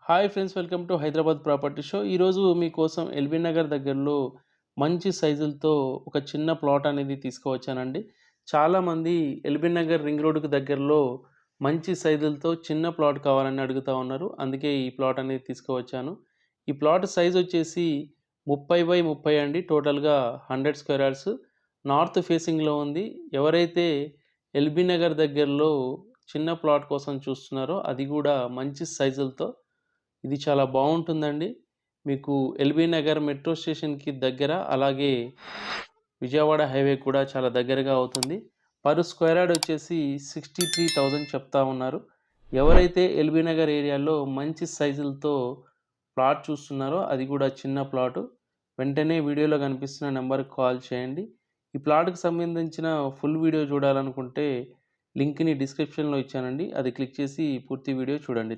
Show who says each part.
Speaker 1: Hi friends, welcome to Hyderabad property show. ఈరోజు మీకోసం LB Nagar దగ్గరలో మంచి సైజులతో ఒక చిన్న ప్లాట్ అనేది తీసుకువచ్చానండి. చాలామంది ఎల్బీ నగర్ రింగ్ రోడ్డుకి దగ్గరలో మంచి సైజులతో చిన్న ప్లాట్ కావాలని అడుగుతా ఉన్నారు. అందుకే ఈ ప్లాట్ అనేది తీసుకువచ్చాను. ఈ ప్లాట్ సైజ్ వచ్చేసి 30x30 అండి. టోటల్గా 100 స్క్వేర్ యార్డ్స్. నార్త్ ఫేసింగ్లో ఉంది. ఎవరైతే ఎల్బీ నగర్ దగ్గరలో చిన్న ప్లాట్ కోసం చూస్తున్నారో అది కూడా మంచి సైజులతో, ఇది చాలా బావుంటుందండి. మీకు ఎల్బీ నగర్ మెట్రో స్టేషన్‌కి దగ్గర, అలాగే విజయవాడ హైవే కూడా చాలా దగ్గరగా అవుతుంది. పర్ స్క్వేర్ యార్డ్ వచ్చేసి 63,000 చెప్తా ఉన్నారు. ఎవరైతే ఎల్బీ నగర్ ఏరియాలో మంచి సైజులతో ప్లాట్ చూస్తున్నారో, అది కూడా చిన్న ప్లాటు, వెంటనే వీడియోలో కనిపిస్తున్న నెంబర్‌కి కాల్ చేయండి. ఈ ప్లాట్‌కి సంబంధించిన ఫుల్ వీడియో చూడాలనుకుంటే లింక్‌ని డిస్క్రిప్షన్‌లో ఇచ్చానండి. అది క్లిక్ చేసి పూర్తి వీడియో చూడండి.